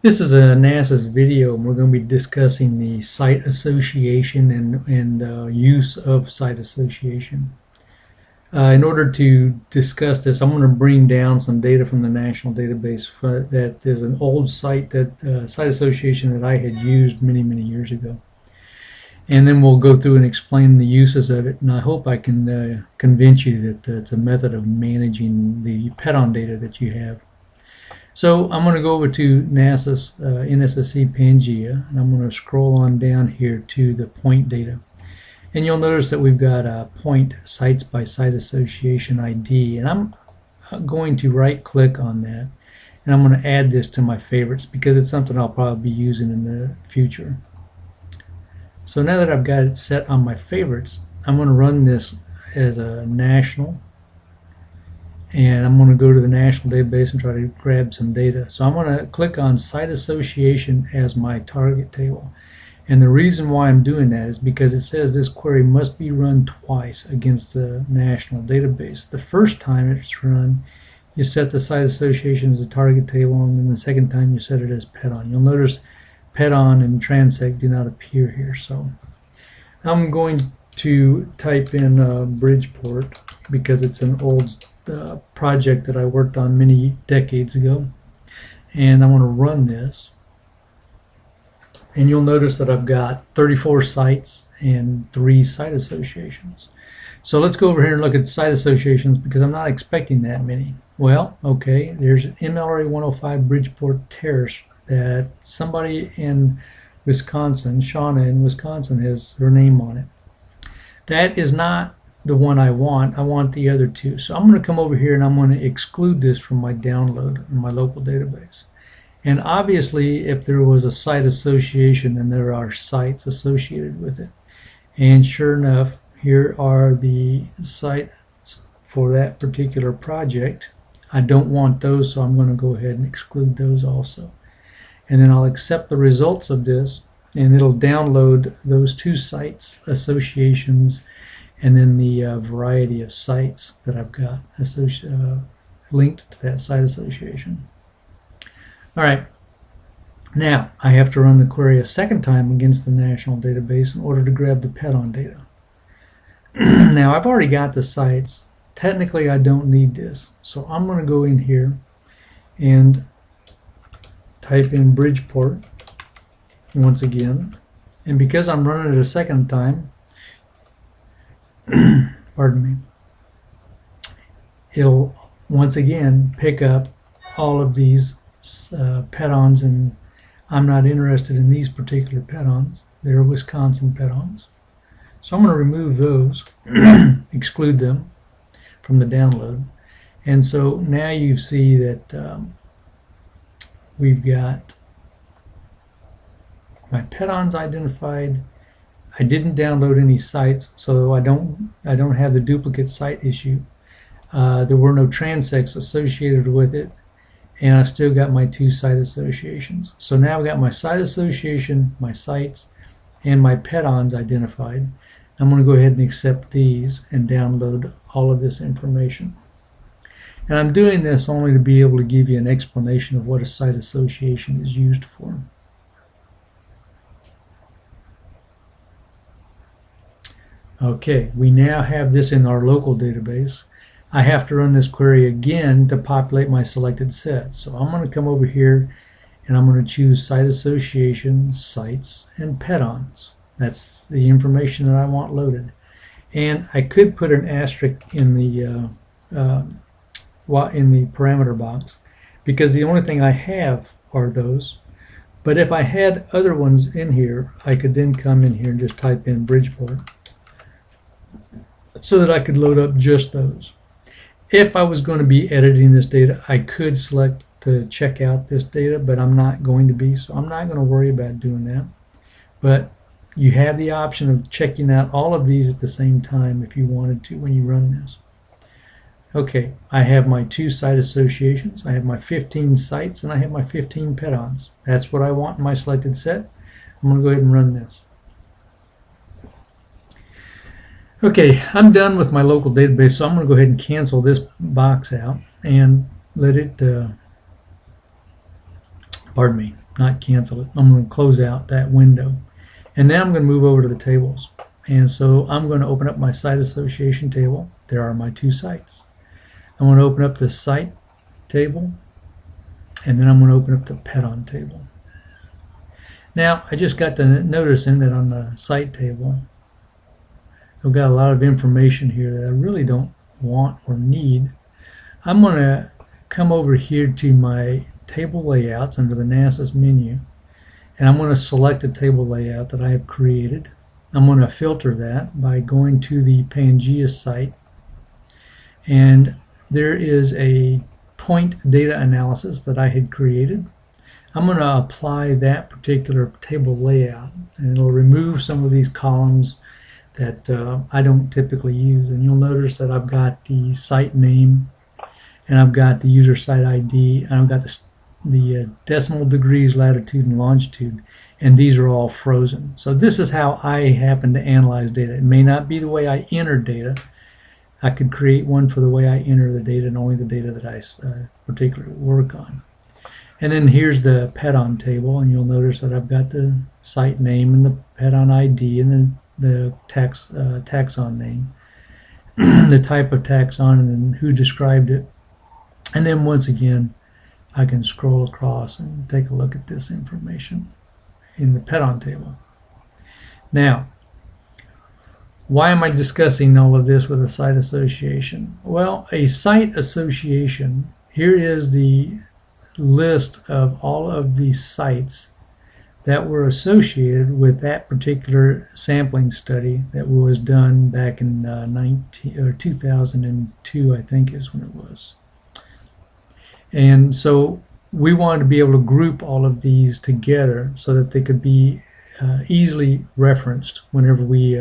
This is a Nasis video, and we're going to be discussing the site association and use of site association. In order to discuss this, I'm going to bring down some data from the national database that is an old site site association that I had used many years ago. And then we'll go through and explain the uses of it, and I hope I can convince you that it's a method of managing the pet-on data that you have. So I'm going to go over to Nasis NSSC Pangea, and I'm going to scroll on down here to the point data. And you'll notice that we've got a point sites by site association ID, and I'm going to right click on that, and I'm going to add this to my favorites because it's something I'll probably be using in the future. So now that I've got it set on my favorites, I'm going to run this as a national, and I'm going to go to the national database and try to grab some data. So I'm going to click on site association as my target table. And the reason why I'm doing that is because it says this query must be run twice against the national database. The first time it's run, you set the site association as a target table, and then the second time you set it as pet-on. You'll notice pet-on and transect do not appear here. So I'm going to type in Bridgeport because it's an old project that I worked on many decades ago, and I want to run this, and you'll notice that I've got 34 sites and 3 site associations. So let's go over here and look at site associations because I'm not expecting that many. Well, okay, there's MLRA 105 Bridgeport Terrace that somebody in Wisconsin, Shauna in Wisconsin, has her name on it. That is not the one I want. I want the other two. So I'm going to come over here and I'm going to exclude this from my download in my local database. And obviously, if there was a site association, then there are sites associated with it. And sure enough, here are the sites for that particular project. I don't want those, so I'm going to go ahead and exclude those also. And then I'll accept the results of this, and it'll download those 2 sites associations and then the variety of sites that I've got linked to that site association. All right, now I have to run the query a second time against the national database in order to grab the pet-on data. Now I've already got the sites. Technically I don't need this, so I'm going to go in here and type in Bridgeport once again, and because I'm running it a second time, pardon me, it'll once again pick up all of these pet-ons, and I'm not interested in these particular pet-ons. They're Wisconsin pet-ons. So I'm going to remove those, exclude them from the download. And so now you see that we've got my pet-ons identified. I didn't download any sites, so I don't have the duplicate site issue. There were no transects associated with it, and I still got my 2 site associations. So now I've got my site association, my sites, and my pet-ons identified. I'm going to go ahead and accept these and download all of this information. And I'm doing this only to be able to give you an explanation of what a site association is used for. Okay, we now have this in our local database. I have to run this query again to populate my selected set. So I'm going to come over here and I'm going to choose site association, sites, and pet-ons. That's the information that I want loaded. And I could put an asterisk in the parameter box because the only thing I have are those. But if I had other ones in here, I could then come in here and just type in Bridgeport so that I could load up just those. If I was going to be editing this data, I could select to check out this data, but I'm not going to be, so I'm not going to worry about doing that. But you have the option of checking out all of these at the same time if you wanted to when you run this. Okay, I have my 2 site associations, I have my 15 sites, and I have my 15 pet-ons. That's what I want in my selected set. I'm going to go ahead and run this. Okay, I'm done with my local database, so I'm going to go ahead and cancel this box out and let it, pardon me, not cancel it. I'm going to close out that window. And then I'm going to move over to the tables. And so I'm going to open up my site association table. There are my two sites. I'm going to open up the site table, and then I'm going to open up the pet on table. Now, I just got to noticing that on the site table, I've got a lot of information here that I really don't want or need. I'm going to come over here to my table layouts under the Nasis menu, and I'm going to select a table layout that I have created. I'm going to filter that by going to the Pangea site, and there is a point data analysis that I had created. I'm going to apply that particular table layout, and it'll remove some of these columns that I don't typically use. And you'll notice that I've got the site name, and I've got the user site ID, and I've got the decimal degrees, latitude and longitude, and these are all frozen. So this is how I happen to analyze data. It may not be the way I enter data. I could create one for the way I enter the data and only the data that I particularly work on. And then here's the pet on table, and you'll notice that I've got the site name and the pet on ID and then the taxon name, the type of taxon and who described it. And then once again, I can scroll across and take a look at this information in the pet on table. Now, why am I discussing all of this with a site association? Well, a site association, here is the list of all of the sites that were associated with that particular sampling study that was done back in 2002, I think is when it was. And so we wanted to be able to group all of these together so that they could be easily referenced whenever we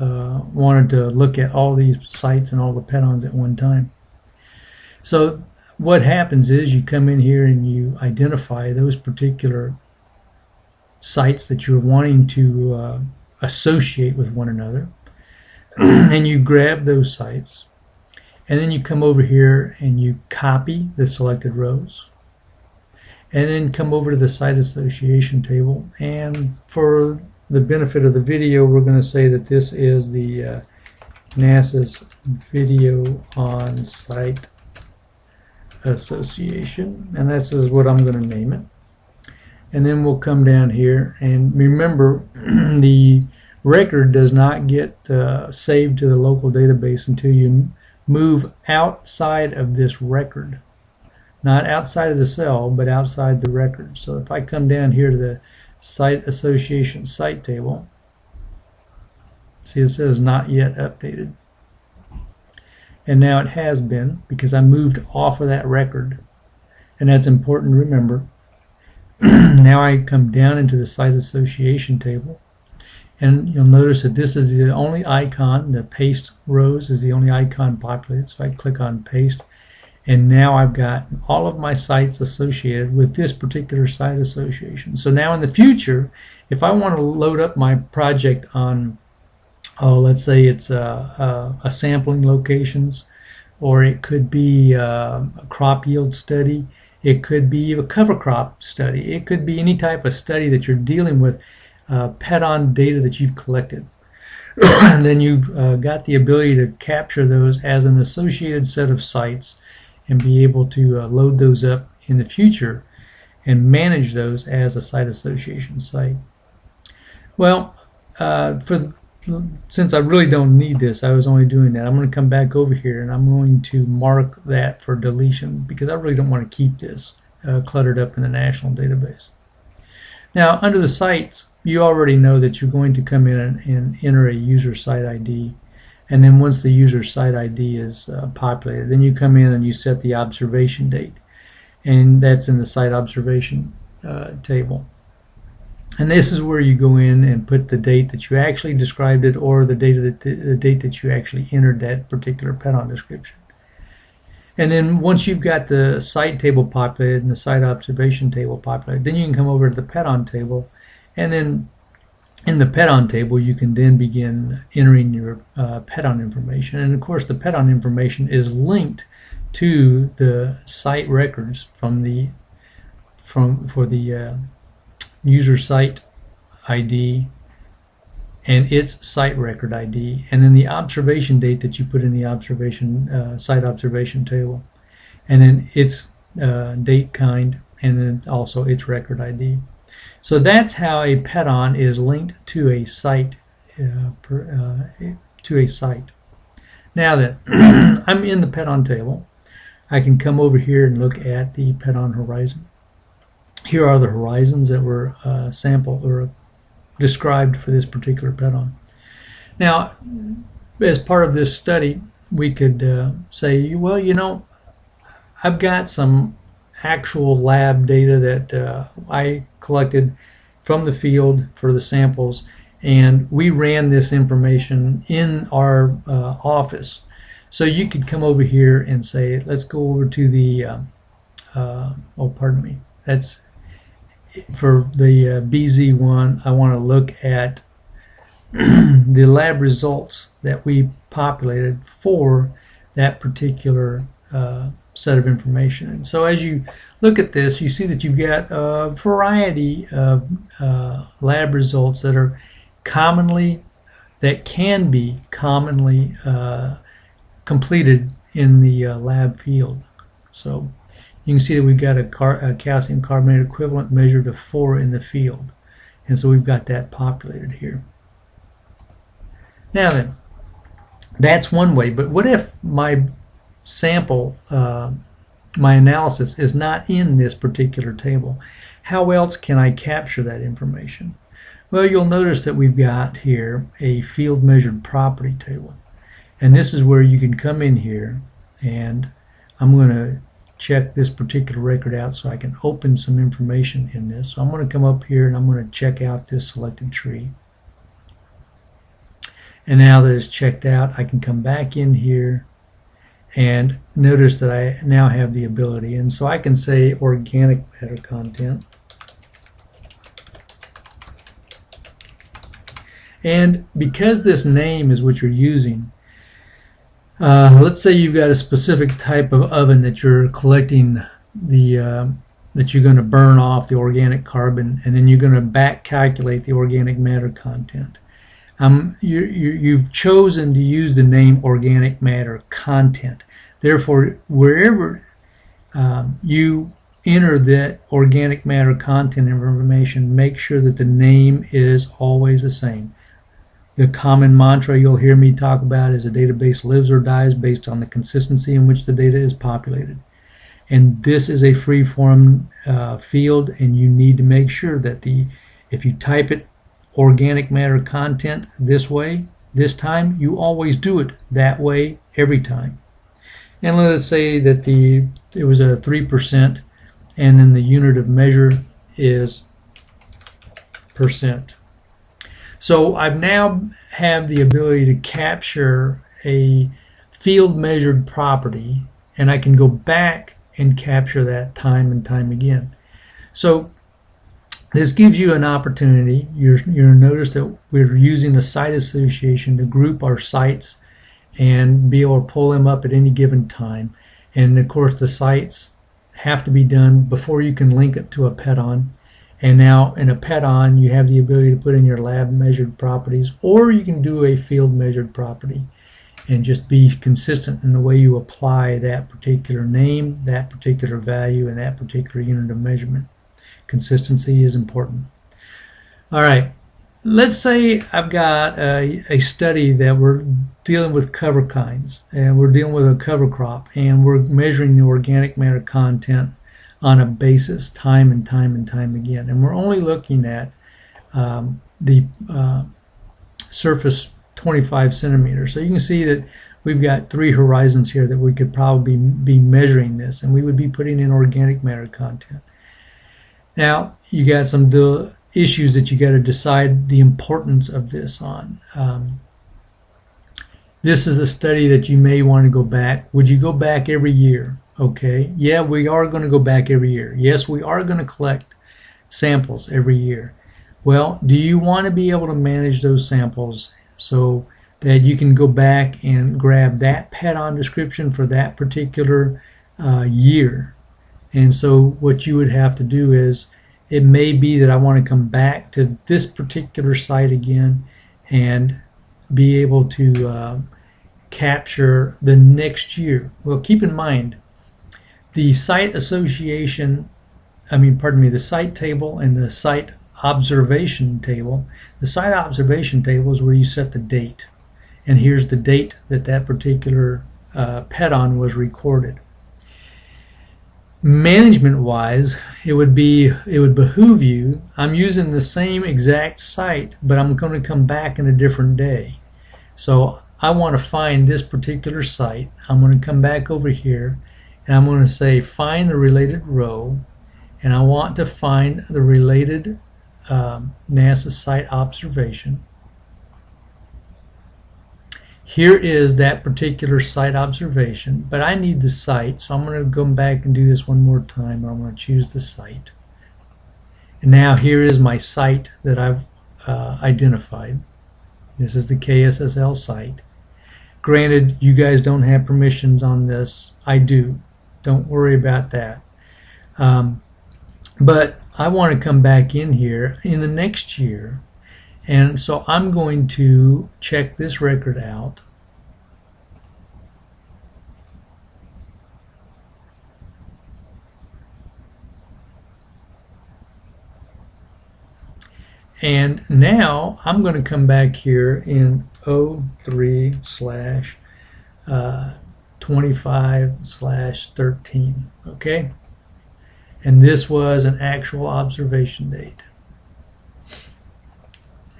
wanted to look at all these sites and all the pet-ons at one time. So what happens is you come in here and you identify those particular sites that you're wanting to associate with one another, and you grab those sites, and then you come over here and you copy the selected rows, and then come over to the site association table, and for the benefit of the video, we're going to say that this is the Nasis video on site association, and this is what I'm going to name it. And then we'll come down here, and remember the record does not get saved to the local database until you move outside of this record. Not outside of the cell, but outside the record. So if I come down here to the site association site table, see it says not yet updated. And now it has been, because I moved off of that record. And that's important to remember. Now I come down into the site association table, and you'll notice that this is the only icon, the paste rows is the only icon populated. So I click on paste, and now I've got all of my sites associated with this particular site association. So now in the future, if I want to load up my project on, let's say it's a sampling locations, or it could be a crop yield study, it could be a cover crop study, it could be any type of study that you're dealing with, pet-on data that you've collected. And then you've got the ability to capture those as an associated set of sites and be able to load those up in the future and manage those as a site association site. Well, since I really don't need this, I was only doing that. I'm going to come back over here and I'm going to mark that for deletion because I really don't want to keep this cluttered up in the national database. Now, under the sites, you already know that you're going to come in and enter a user site ID. And then once the user site ID is populated, then you come in and you set the observation date. And that's in the site observation table. And this is where you go in and put the date that you actually described it, or the date that you actually entered that particular pet-on description. And then once you've got the site table populated and the site observation table populated, then you can come over to the pet-on table, and then in the pet-on table you can then begin entering your pet-on information. And of course the pet-on information is linked to the site records for the user site ID and its site record ID, and then the observation date that you put in the observation site observation table, and then its date kind, and then also its record ID. So that's how a PET-ON is linked to a site. Now that I'm in the PET-ON table, I can come over here and look at the PET-ON horizon. Here are the horizons that were sampled or described for this particular PET-ON. Now, as part of this study, we could say, well, you know, I've got some actual lab data that I collected from the field for the samples, and we ran this information in our office. So you could come over here and say, let's go over to the, oh, pardon me, that's for the BZ1. I want to look at the lab results that we populated for that particular set of information. And so as you look at this, you see that you've got a variety of lab results that are can be commonly completed in the lab field. So you can see that we've got a calcium carbonate equivalent measured of 4 in the field, and so we've got that populated here. Now then, that's one way, but what if my sample, my analysis is not in this particular table? How else can I capture that information? Well, you'll notice that we've got here a field measured property table, and this is where you can come in here, and I'm going to check this particular record out so I can open some information in this. So I'm going to come up here and I'm going to check out this selected tree. And now that it's checked out, I can come back in here and notice that I now have the ability. And so I can say organic matter content. And because this name is what you're using, let's say you've got a specific type of oven that you're collecting the that you're going to burn off the organic carbon, and then you're going to back calculate the organic matter content. You've chosen to use the name organic matter content. Therefore, wherever you enter that organic matter content information, make sure that the name is always the same. The common mantra you'll hear me talk about is a database lives or dies based on the consistency in which the data is populated. And this is a free-form field, and you need to make sure that if you type it organic matter content this way, this time, you always do it that way every time. And let's say that it was a 3%, and then the unit of measure is percent. So I've now have the ability to capture a field measured property, and I can go back and capture that time and time again. So this gives you an opportunity. You'll notice that we're using a site association to group our sites and be able to pull them up at any given time. And of course the sites have to be done before you can link it to a PET-ON. And now in a PET-ON, you have the ability to put in your lab measured properties, or you can do a field measured property and just be consistent in the way you apply that particular name, that particular value, and that particular unit of measurement. Consistency is important. All right, let's say I've got a study that we're dealing with cover kinds, and we're dealing with a cover crop, and we're measuring the organic matter content on a basis time and time and time again, and we're only looking at the surface 25 centimeters. So you can see that we've got 3 horizons here that we could probably be measuring this, and we would be putting in organic matter content. Now you got some issues that you got to decide the importance of this on. This is a study that you may want to go back. Would you go back every year? Okay, yeah, we are going to go back every year. Yes, we are going to collect samples every year. Well, do you want to be able to manage those samples so that you can go back and grab that PET-ON description for that particular year? And so what you would have to do is it may be that I want to come back to this particular site again and be able to capture the next year. Well, keep in mind, the site association, the site table and the site observation table. The site observation table is where you set the date. And here's the date that that particular pedon was recorded. Management-wise, it would behoove you, I'm using the same exact site, but I'm going to come back in a different day. So I want to find this particular site. I'm going to come back over here, and I'm going to say find the related row, and I want to find the related NASA site observation. Here is that particular site observation, but I need the site, so I'm going to go back and do this one more time. I'm going to choose the site. And now here is my site that I've identified. This is the KSSL site. Granted, you guys don't have permissions on this. I do. Don't worry about that. But I want to come back in here in the next year. And so I'm going to check this record out. And now I'm going to come back here in 03/25/13. Okay? And this was an actual observation date.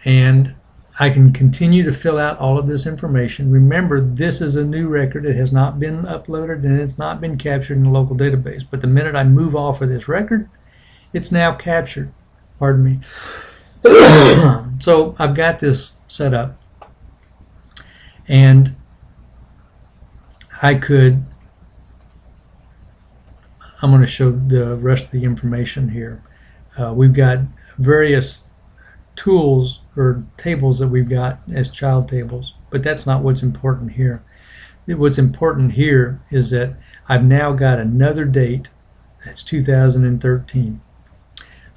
And I can continue to fill out all of this information. Remember, this is a new record. It has not been uploaded and it's not been captured in the local database. But the minute I move off of this record, it's now captured. Pardon me. So I've got this set up. And I'm going to show the rest of the information here. We've got various tools or tables that we've got as child tables, but that's not what's important here. What's important here is that I've now got another date. That's 2013.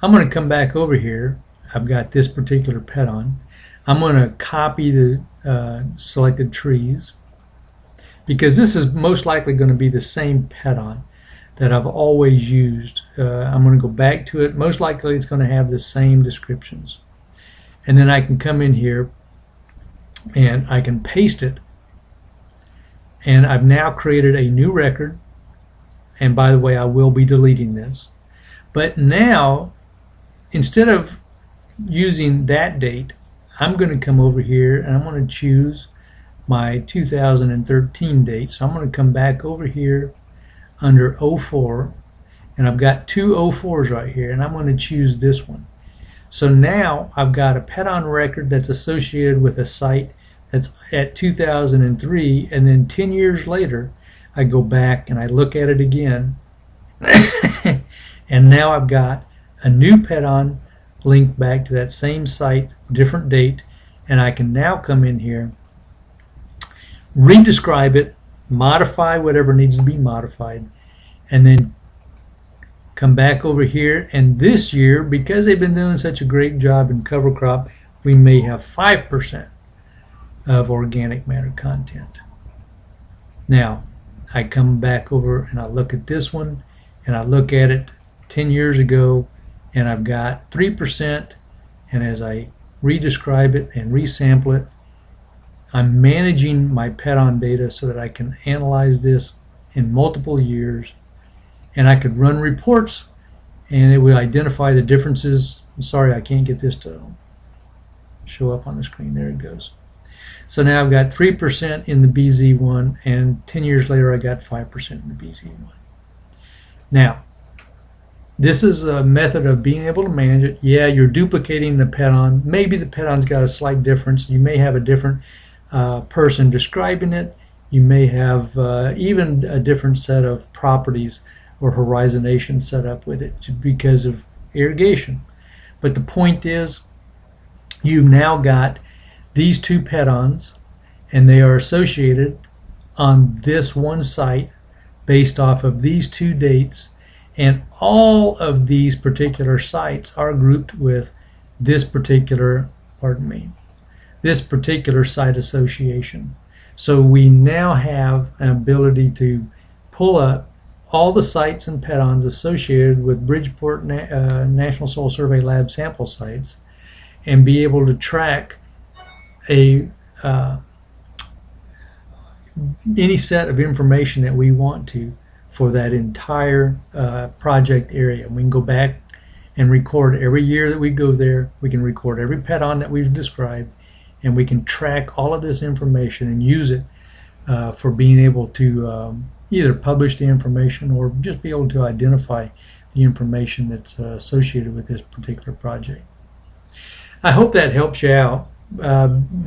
I'm going to come back over here. I've got this particular pedon. I'm going to copy the selected trees, because this is most likely going to be the same pedon that I've always used. I'm going to go back to it. Most likely it's going to have the same descriptions. And then I can come in here and I can paste it. And I've now created a new record. And by the way, I will be deleting this. But now, instead of using that date, I'm going to come over here and I'm going to choose my 2013 date. So I'm going to come back over here under 04. And I've got two 04s right here. And I'm going to choose this one. So now I've got a pedon record that's associated with a site that's at 2003, and then 10 years later I go back and I look at it again and now I've got a new pedon linked back to that same site, different date, and I can now come in here, redescribe it, modify whatever needs to be modified, and then come back over here. And this year, because they've been doing such a great job in cover crop, we may have 5% of organic matter content. Now I come back over and I look at this one and I look at it 10 years ago and I've got 3%, and as I redescribe it and resample it, I'm managing my pedon data so that I can analyze this in multiple years. And I could run reports and it would identify the differences. I'm sorry, I can't get this to show up on the screen. There it goes. So now I've got 3% in the BZ1, and 10 years later I got 5% in the BZ1. Now, this is a method of being able to manage it. Yeah, you're duplicating the pedon. Maybe the pedon's got a slight difference. You may have a different person describing it. You may have even a different set of properties or horizonation set up with it because of irrigation. But the point is, you've now got these two pedons, and they are associated on this one site based off of these two dates, And all of these particular sites are grouped with this particular, this particular site association. So we now have an ability to pull up all the sites and pedons associated with Bridgeport National Soil Survey Lab sample sites and be able to track any set of information that we want to for that entire project area. We can go back and record every year that we go there. We can record every pedon that we've described, and we can track all of this information and use it for being able to either publish the information or just be able to identify the information that's associated with this particular project. I hope that helps you out.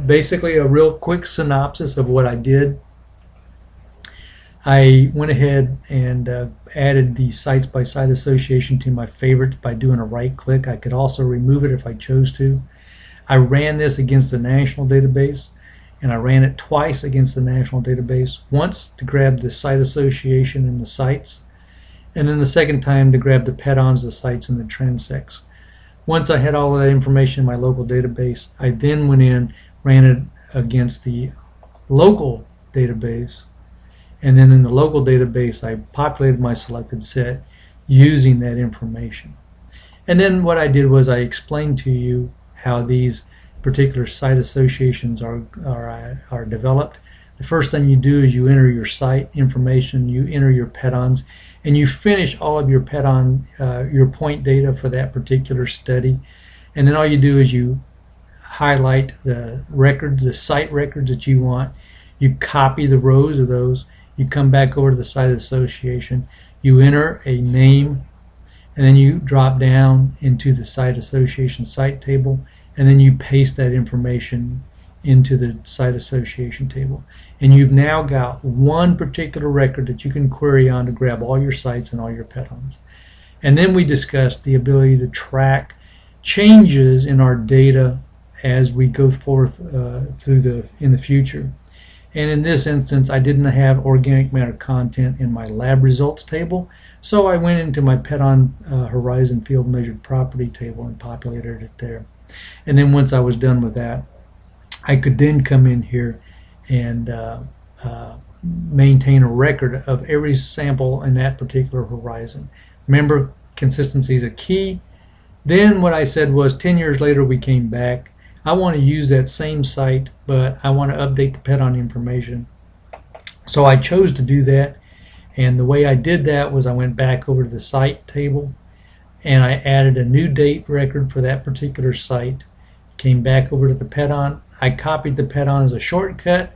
Basically, a real quick synopsis of what I did. I went ahead and added the sites by site association to my favorites by doing a right click. I could also remove it if I chose to. I ran this against the national database, and I ran it twice against the national database, once to grab the site association and the sites, and then the second time to grab the pedons, the sites, and the transects. Once I had all of that information in my local database, I then went in, ran it against the local database, and then in the local database I populated my selected set using that information. And then what I did was I explained to you how these particular site associations are developed. The first thing you do is you enter your site information, you enter your pedons, and you finish all of your pedon, your point data for that particular study. And then all you do is you highlight the records, the site records that you want. You copy the rows of those. You come back over to the site association. You enter a name, and then you drop down into the site association site table, and then you paste that information into the site association table. And you've now got one particular record that you can query on to grab all your sites and all your pedons. And then we discussed the ability to track changes in our data as we go forth in the future. And in this instance, I didn't have organic matter content in my lab results table, so I went into my pedon horizon field measured property table and populated it there. And then once I was done with that, I could then come in here and maintain a record of every sample in that particular horizon. Remember, consistency is a key. Then what I said was 10 years later we came back. I want to use that same site, but I want to update the pedon information. So I chose to do that, and the way I did that was I went back over to the site table and I added a new date record for that particular site, came back over to the pedon. I copied the pedon as a shortcut,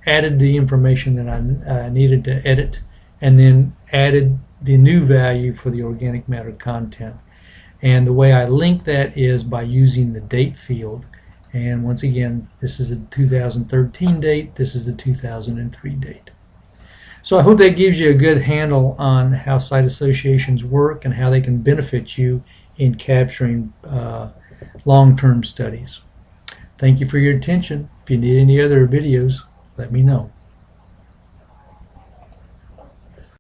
added the information that I needed to edit, and then added the new value for the organic matter content. And the way I link that is by using the date field. And once again, this is a 2013 date, this is the 2003 date. So I hope that gives you a good handle on how site associations work and how they can benefit you in capturing long-term studies. Thank you for your attention. If you need any other videos, let me know.